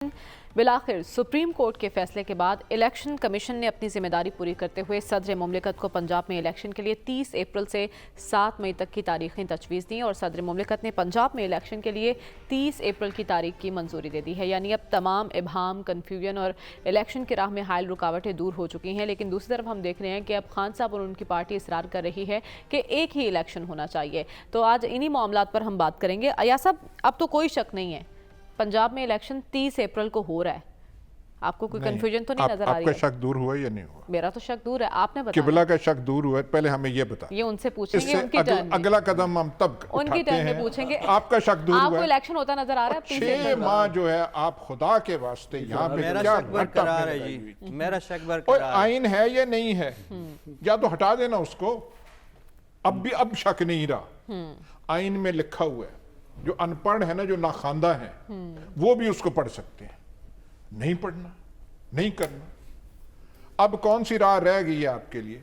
बिलाखिर supreme court के फैसले के बाद इलेक्शन कमीशन ने अपनी जिम्मेदारी पूरी करते हुए सदर मुमलिकत को पंजाब में इलेक्शन के लिए 30 अप्रैल से 7 मई तक की तारीखें तजवीज़ दी और सदर मुमलिकत ने पंजाब में इलेक्शन के लिए 30 अप्रैल की तारीख की मंजूरी दे दी है। यानी अब तमाम इबहाम, कन्फ्यूजन और इलेक्शन की राह में हायल रुकावटें दूर हो चुकी हैं। लेकिन दूसरी तरफ हम देख रहे हैं कि अब खान साहब और उनकी पार्टी इसरार कर रही है कि एक ही इलेक्शन होना चाहिए। तो आज इन्हीं मामलात पर हम बात करेंगे। अया साहब, अब तो कोई शक नहीं है पंजाब में इलेक्शन 30 अप्रैल को हो रहा है। आपको कोई कंफ्यूजन तो नहीं नजर आ रही है? आपका शक दूर हुआ या नहीं हुआ? मेरा तो शक दूर है, आपने बताया। किबला का शक दूर हुआ है, पहले हमें ये बता। ये उनसे पूछेंगे, उनकी टर्न में। अगला कदम हम तब उनकी टर्न में पूछेंगे। आपका शक दूर हुआ है? आपको इलेक्शन होता नजर आ रहा है? 6 माह जो है आप खुदा के वास्ते यहाँ पे क्या बरकरार है जी, मेरा शक बरकरार है। आइन है या नहीं है, या तो हटा देना उसको। अब शक नहीं रहा। आइन में लिखा हुआ है, जो अनपढ़ है ना, जो नाखांदा है, वो भी उसको पढ़ सकते हैं। नहीं पढ़ना, नहीं करना। अब कौन सी राह रह गई है आपके लिए?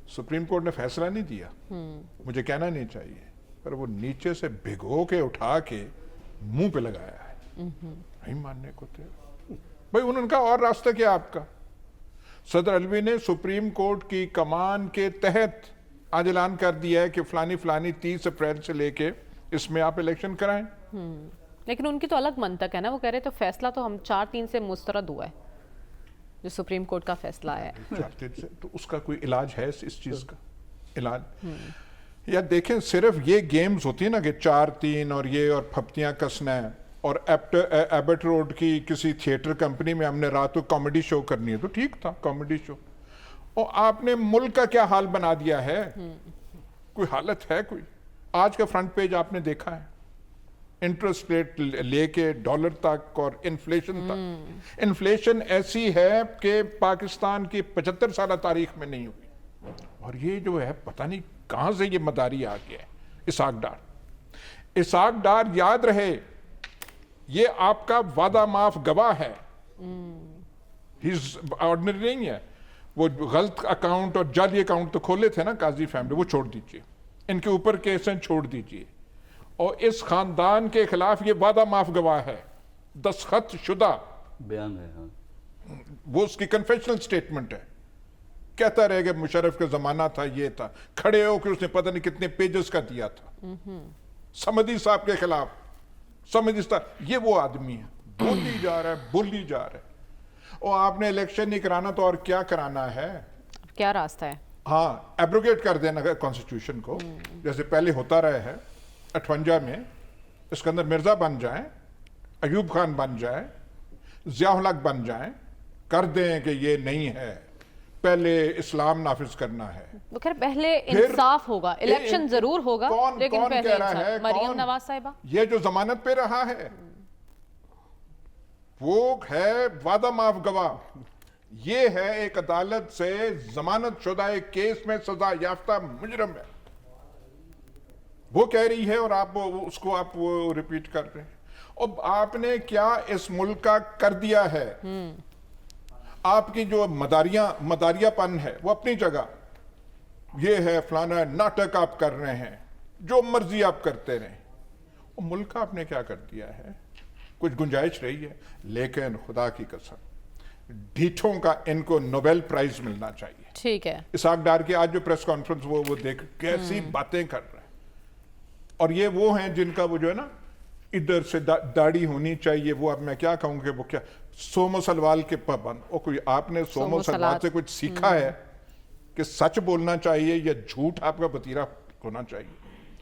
सुप्रीम कोर्ट ने फैसला नहीं दिया, मुझे कहना नहीं चाहिए, पर वो नीचे से भिगो के उठा के मुंह पे लगाया है। नहीं मानने को तैयार भाई। उन्होंने कहा और रास्ता क्या आपका? सदर अलवी ने सुप्रीम कोर्ट की कमान के तहत आज ऐलान कर दिया है कि फलानी फलानी 30 अप्रैल से लेके इसमें आप इलेक्शन कराएं। लेकिन उनकी तो अलग मंतक है ना, वो कह रहे तो फैसला तो हम 4-3 से मुस्तरद हुआ है, जो सुप्रीम कोर्ट का फैसला है। 4-3 से तो उसका कोई इलाज है? इस चीज का इलाज या देखें, सिर्फ ये गेम्स होती है ना कि 4-3 और ये और फप्तियां कसना है, और एबट रोड की किसी थिएटर कंपनी में हमने रात को कॉमेडी शो करनी है, तो ठीक था कॉमेडी शो। और आपने मुल्क का क्या हाल बना दिया है? कोई हालत है कोई? आज का फ्रंट पेज आपने देखा है, इंटरेस्ट रेट लेके डॉलर तक और इन्फ्लेशन तक। इन्फ्लेशन ऐसी है कि पाकिस्तान की 75 साल तारीख में नहीं हुई। और ये जो है पता नहीं कहां से ये मदारी आ गया है। इसाक डार याद रहे, ये आपका वादा माफ गवाह है। ऑर्डिनरी नहीं है। वो गलत अकाउंट और जाली अकाउंट तो खोले थे ना काजी फैमिली, वो छोड़ दीजिए। इनके ऊपर केसें छोड़ दीजिए। और इस खानदान के खिलाफ ये वादा माफ गवाह है, दस्तखत शुदा बयान है। हाँ। वो उसकी कन्फेशनल स्टेटमेंट है। कहता रहेगा मुशर्रफ का जमाना था, ये था, खड़े हो कि उसने पता नहीं कितने पेजेस का दिया था समदी साहब के खिलाफ। समदी साहब ये वो आदमी है, बोली जा रहा है, बोली जा रहा है। और आपने इलेक्शन नहीं कराना तो और क्या कराना है? क्या रास्ता है? हाँ, एब्रोगेट कर देना कॉन्स्टिट्यूशन को, जैसे पहले होता रहा है 58 में। सिकंदर मिर्जा बन जाएं, अयूब खान बन जाए, ज़िया-उल हक बन जाएं, कर दें कि ये नहीं है, पहले इस्लाम नाफिज करना है। वो खैर पहले इंसाफ होगा, इलेक्शन जरूर होगा, लेकिन कौन पहले कह रहा है? मरियम नवाज साहिबा ये जो जमानत पे रहा है वो है वादा माफ गवाह। ये है एक अदालत से जमानत शुदा एक केस में सजा याफ्ता मुजरम है, वो कह रही है, और आप उसको आप वो रिपीट कर रहे हैं। अब आपने क्या इस मुल्क का कर दिया है? आपकी जो मदारियापन है वो अपनी जगह, ये है फलाना नाटक आप कर रहे हैं, जो मर्जी आप करते रहे। और मुल्क का आपने क्या कर दिया है? कुछ गुंजाइश रही है? लेकिन खुदा की कसम, ढीठों का इनको नोबेल प्राइज मिलना चाहिए। ठीक है। इसाक डार की आज जो प्रेस कॉन्फ्रेंस वो देख कैसी बातें कर रहे हैं। और ये वो हैं जिनका वो जो है ना, इधर से दाढ़ी होनी चाहिए। वो अब मैं क्या कहूँगा, वो क्या सोमो सलवाल के पाबंद। और कोई आपने सोमो सलवाल से कुछ सीखा है कि सच बोलना चाहिए या झूठ आपका वतीरा होना चाहिए?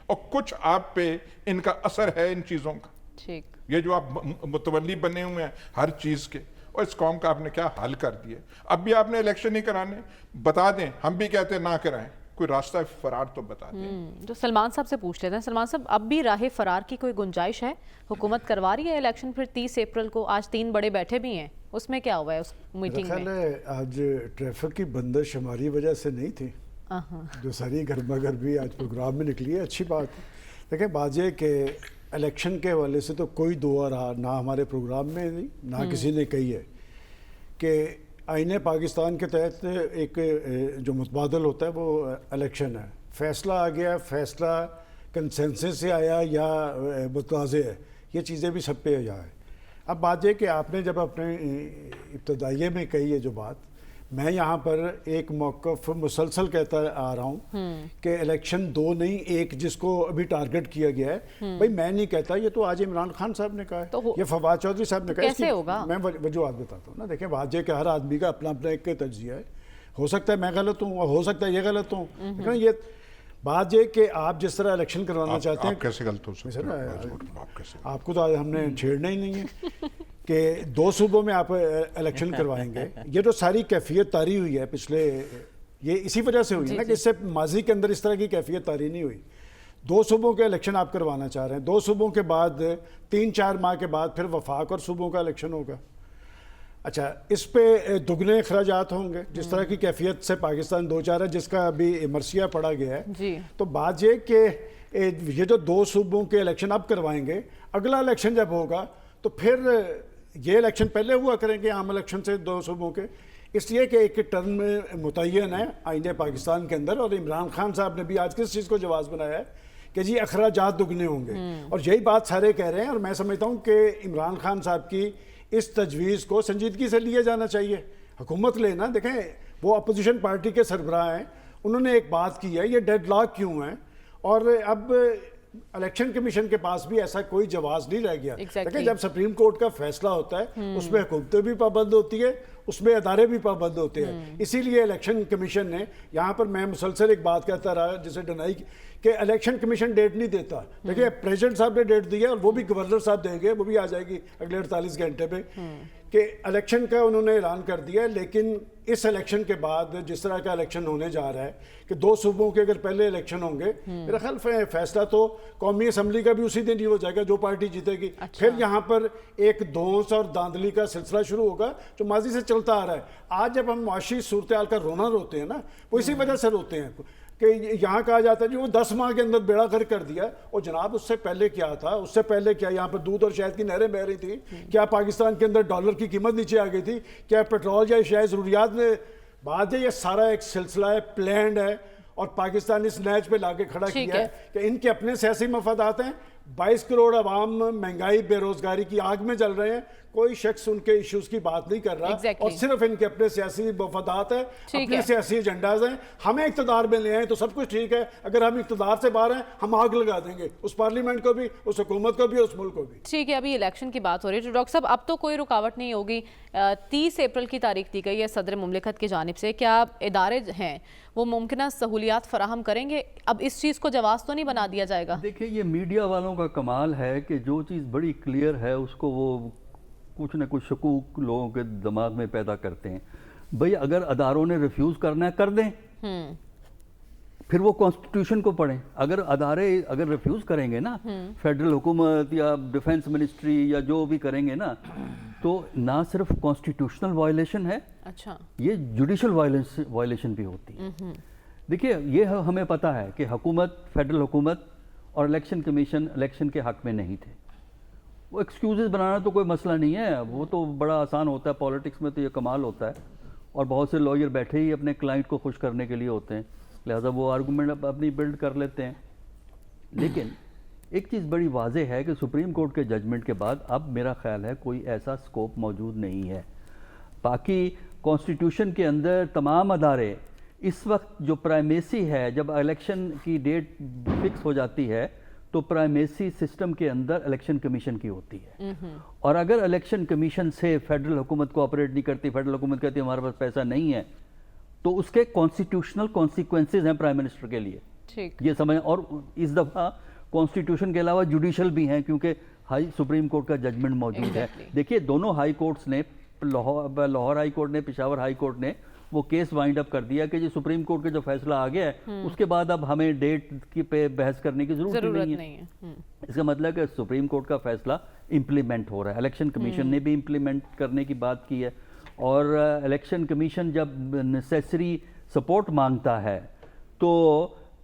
और कुछ आप पे इनका असर है इन चीजों का। ठीक। ये जो आप मुतवल्ली बने हुए हैं हर चीज के, और इस कौम का आपने क्या हाल कर दिया। अब भी आपने इलेक्शन नहीं कराने, बता दें, हम भी कहते हैं ना कराएं, कोई रास्ता फरार तो बता दें। जो सलमान साहब से पूछ लेते हैं। सलमान साहब, अब भी राह फरार की कोई गुंजाइश है? हुकूमत करवा रही है इलेक्शन फिर 30 अप्रैल को? आज 3 बड़े बैठे भी हैं, उसमें क्या हुआ है उस मीटिंग में? आज ट्रैफिक की बंदिश हमारी वजह से नहीं थी, जो सारी गर्मा गर्मी आज प्रोग्राम में निकली है, अच्छी बात है। देखिए, बात यह कि इलेक्शन के हवाले से तो कोई दुआ रहा ना हमारे प्रोग्राम में, नहीं ना किसी ने कही है कि आईने पाकिस्तान के तहत एक जो मुतबादल होता है वो इलेक्शन है। फैसला आ गया, फैसला कंसेंसस से आया या मुतनाज़ है, ये चीज़ें भी सब पे जाए। اب بات یہ کہ آپ نے جب اپنے ابتدائیے میں کہی ہے جو بات، میں یہاں پر ایک موقف مسلسل کہتا آ رہا ہوں کہ الیکشن 2 نہیں 1 جس کو ابھی ٹارگٹ کیا گیا ہے، بھائی میں نہیں کہتا، یہ تو آج عمران خان صاحب نے کہا ہے، یہ فواد چودھری صاحب نے کہا ہے، کیسے ہوگا؟ میں وجوہات بتاتا ہوں نا. دیکھیں واضح کہ ہر آدمی کا اپنا اپنا ایک تجزیہ ہے، ہو سکتا ہے میں غلط ہوں اور ہو سکتا ہے یہ غلط ہوں، لیکن یہ بات یہ کہ آپ جس طرح الیکشن کروانا چاہتے ہیں، آپ کیسے غلط ہو سکتے ہیں؟ آپ کو تو ہم نے چھیڑنا ہی نہیں ہے کہ 2 صوبوں میں آپ الیکشن کروائیں گے. یہ تو ساری کیفیت طاری ہوئی ہے پچھلے، یہ اسی وجہ سے ہوئی ہے نا کہ اس سے ماضی کے اندر اس طرح کی کیفیت طاری نہیں ہوئی. 2 صوبوں کے الیکشن آپ کروانا چاہ رہے ہیں، 2 صوبوں کے بعد 3-4 ماہ کے بعد پھر وفاق اور صوبوں کا الیکشن ہوگا. اچھا اس پہ دگنے اخراجات ہوں گے جس طرح کی کیفیت سے پاکستان 2-4 ہے، جس کا ابھی مرثیہ پڑا گیا ہے. جی تو بات یہ کہ یہ جو 2 صوبوں کے الیکشن اب کروائیں گے، اگلا الیکشن جب ہوگا تو پھر یہ الیکشن پہلے ہوا کریں گے عام الیکشن سے 2 صوبوں کے، اس لیے کہ ایک ٹرم متعین ہے آئین پاکستان کے اندر. اور عمران خان صاحب نے بھی آج کس چیز کو جواز بنایا ہے کہ جی اخراجات دگنے ہوں گے، اور یہی بات سارے کہہ رہے ہیں. اور میں سمجھتا ہوں کہ عمران خان صاحب کی اس تجویز کو سنجیدگی سے لیا جانا چاہیے. حکومت لینا، دیکھیں وہ اپوزیشن پارٹی کے سربراہ ہیں، انہوں نے ایک بات کی ہے، یہ ڈیڈ لاک کیوں ہے، اور اب الیکشن کمیشن کے پاس بھی ایسا کوئی جواز نہیں رہ گیا. دیکھیں جب سپریم کورٹ کا فیصلہ ہوتا ہے اس میں حکومتیں بھی پابند ہوتی ہے، اس میں ادارے بھی پابند ہوتے ہیں. اسی لیے الیکشن کمیشن نے یہاں پر، میں مسلسل ایک بات کہتا رہا جسے ڈنائی کہ الیکشن کمیشن ڈیٹ نہیں دیتا. دیکھیں پریزیڈنٹ صاحب نے ڈیٹ دی ہے اور وہ بھی گورنر صاحب دیں گے، وہ بھی آ جائے گی اگلے 48 گھنٹے پہ کہ الیکشن کا انہوں نے اعلان کر دیا ہے. لیکن اس الیکشن کے بعد جس طرح کا الیکشن ہونے جا رہا ہے کہ 2 صوبوں کے اگر پہلے الیکشن ہوں گے، میرا خیال فیصلہ تو قومی اسمبلی کا بھی اسی دن ہی ہو جائے گا جو پارٹی جیتے گی. پھر یہاں پر ایک دھونس اور داندلی کا سلسلہ شروع ہوگا جو ماضی سے چلتا آ رہا ہے. آج جب ہم معاشی صورتحال کا رونا روتے ہیں نا، وہ اسی وجہ سے روتے ہیں کہ یہاں کہا جاتا ہے جی وہ 10 ماہ کے اندر بیڑا غرق کر دیا. اور جناب اس سے پہلے کیا تھا، اس سے پہلے کیا یہاں پر دودھ اور شہد کی نہریں بہہ رہی تھی، کیا پاکستان کے اندر ڈالر کی قیمت نیچے آ گئی تھی، کیا پیٹرول یا اشیاء ضروریات میں بات ہے. یہ سارا ایک سلسلہ ہے، پلینڈ ہے، اور پاکستان اس نیچ پہ لا کے کھڑا کیا ہے کہ ان کے اپنے سیاسی مفادات ہیں. 22 کروڑ عوام مہنگائی بے روزگاری کی آگ میں جل رہے ہیں، کوئی شخص ان کے ایشوز کی بات نہیں کر رہا، اور صرف ان کے اپنے سیاسی مفادات ہیں، اپنے سیاسی ایجنڈاز ہیں. ہمیں اقتدار میں لے آئیں تو سب کچھ ٹھیک ہے، اگر ہم اقتدار سے باہر ہیں ہم آگ لگا دیں گے اس پارلیمنٹ کو بھی، اس حکومت کو بھی، اس ملک کو بھی. ٹھیک ہے، ابھی الیکشن کی بات ہو رہی ہے تو ڈاکٹر صاحب اب تو کوئی رکاوٹ نہیں ہوگی. 30 اپریل کی تاریخ دی گئی ہے صدر مملکت کی جانب سے، کیا ادارے ہیں وہ ممکنہ سہولیات فراہم کریں گے؟ اب اس چیز کو جواز تو نہیں بنا دیا جائے گا؟ دیکھیں یہ میڈیا والوں کا کمال ہے کہ جو چیز بڑی کلیئر ہے اس کو وہ کچھ نہ کچھ شکوک لوگوں کے دماغ میں پیدا کرتے ہیں. بھئی اگر اداروں نے ریفیوز کرنا ہے کر دیں، پھر وہ کانسٹیٹیوشن کو پڑھیں. اگر ادارے اگر ریفیوز کریں گے نا، فیڈرل حکومت یا ڈیفنس منسٹری یا جو بھی کریں گے نا، تو نہ صرف کانسٹیٹیوشنل وائلیشن ہے، اچھا یہ جوڈیشل وائلیشن بھی ہوتی ہے. دیکھیے یہ ہمیں پتہ ہے کہ حکومت، فیڈرل حکومت اور الیکشن کمیشن الیکشن کے حق میں نہیں تھے. وہ ایکسکیوزز بنانا تو کوئی مسئلہ نہیں ہے، وہ تو بڑا آسان ہوتا ہے، پالیٹکس میں تو یہ کمال ہوتا ہے، اور بہت سے لائر بیٹھے ہی اپنے کلائنٹ کو خوش کرنے کے لیے ہوتے ہیں، لہٰذا وہ آرگومنٹ اپنی بلڈ کر لیتے ہیں. لیکن ایک چیز بڑی واضح ہے کہ سپریم کورٹ کے ججمنٹ کے بعد اب میرا خیال ہے کوئی ایسا سکوپ موجود نہیں ہے. باقی کانسٹیٹیوشن کے اندر تمام ادارے اس وقت جو پرائمیسی ہے، جب الیکشن کی ڈیٹ فکس ہو جاتی ہے تو پرائمیسی سسٹم کے اندر الیکشن کمیشن کی ہوتی ہے. اور اگر الیکشن کمیشن سے فیڈرل حکومت کوآپریٹ نہیں کرتی، فیڈرل حکومت کہتی ہے ہمارے پاس پیسہ نہیں ہے، تو اس کے کانسٹیٹیوشنل کانسیکوینسز ہیں پرائم منسٹر کے لیے. یہ سمجھ. اور اس دفعہ کانسٹیٹیوشن کے علاوہ جوڈیشل بھی ہیں کیونکہ سپریم کورٹ کا ججمنٹ موجود ہے. دیکھیے دونوں ہائی کورٹس نے، لاہور ہائی کورٹ نے، پشاور ہائی کورٹ نے وہ کیس وائنڈ اپ کر دیا کہ جی سپریم کورٹ کا جو فیصلہ آ گیا ہے اس کے بعد اب ہمیں ڈیٹ کی پہ بحث کرنے کی ضرورت نہیں ہے. اس کا مطلب ہے کہ سپریم کورٹ کا فیصلہ امپلیمنٹ ہو رہا ہے. الیکشن کمیشن نے بھی امپلیمنٹ کرنے کی بات کی ہے، اور الیکشن کمیشن جب نیسیسری سپورٹ مانگتا ہے تو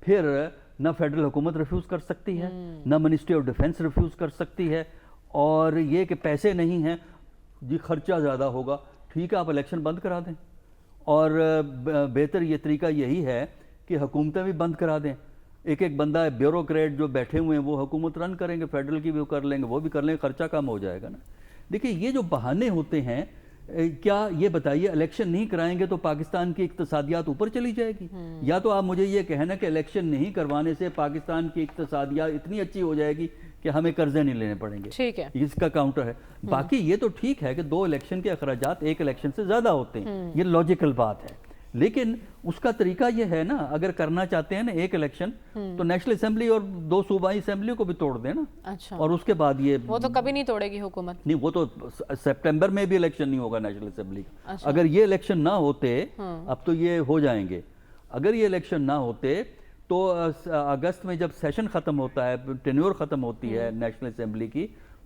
پھر نہ فیڈرل حکومت ریفیوز کر سکتی ہے، نہ منسٹری آف ڈیفنس ریفیوز کر سکتی ہے. اور یہ کہ پیسے نہیں ہیں جی، خرچہ زیادہ ہوگا، ٹھیک ہے آپ الیکشن بند کرا دیں. اور بہتر یہ طریقہ یہی ہے کہ حکومتیں بھی بند کرا دیں. ایک ایک بندہ بیوروکریٹ جو بیٹھے ہوئے ہیں وہ حکومت رن کریں گے، فیڈرل کی بھی کر لیں گے، وہ بھی کر لیں گے، خرچہ کم ہو جائے گا نا. देखिए ये जो बहाने होते हैं, क्या ये बताइए इलेक्शन नहीं कराएंगे तो पाकिस्तान की इक्तसादियात ऊपर चली जाएगी? या तो आप मुझे ये कहना कि इलेक्शन नहीं करवाने से पाकिस्तान की इक्तसादियात इतनी अच्छी हो जाएगी कि हमें कर्जे नहीं लेने पड़ेंगे। ठीक है, इसका काउंटर है। बाकी ये तो ठीक है कि 2 इलेक्शन के अखराजात एक इलेक्शन से ज़्यादा होते हैं, ये लॉजिकल बात है, लेकिन उसका तरीका ये है ना, अगर करना चाहते हैं ना एक इलेक्शन, तो नेशनल असेंबली और 2 सूबाई असेंबली को भी तोड़ देना, अच्छा, और उसके बाद ये वो तो कभी नहीं तोड़ेगी हुकूमत। नहीं, वो तो सितंबर में भी इलेक्शन नहीं होगा नेशनल असेंबली का। अच्छा। अगर ये इलेक्शन ना होते, अब तो ये हो जाएंगे, अगर ये इलेक्शन ना होते तो अगस्त में जब सेशन खत्म होता है, टेन्योर खत्म होती है नेशनल असेंबली की,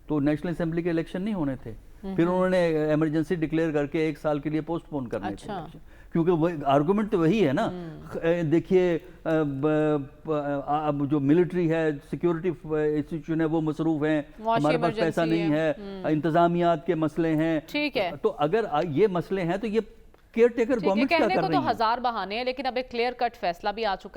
तो नेशनल असेंबली के इलेक्शन नहीं होने थे। फिर उन्होंने इमरजेंसी डिक्लेयर करके 1 साल के लिए पोस्टपोन करने थे इलेक्शन, क्योंकि वो आर्गुमेंट तो वही है ना। देखिए अब जो मिलिट्री है, सिक्योरिटी इंस्टीट्यूशन है, वो मसरूफ हैं, हमारे पास पैसा नहीं है, इंतजामियात के मसले हैं। ठीक है, तो अगर ये मसले हैं तो ये केयर टेकर गवर्नमेंट क्या कहने कर को रही तो है? 1000 बहाने हैं, लेकिन अब एक क्लियर कट फैसला भी आ चुका है।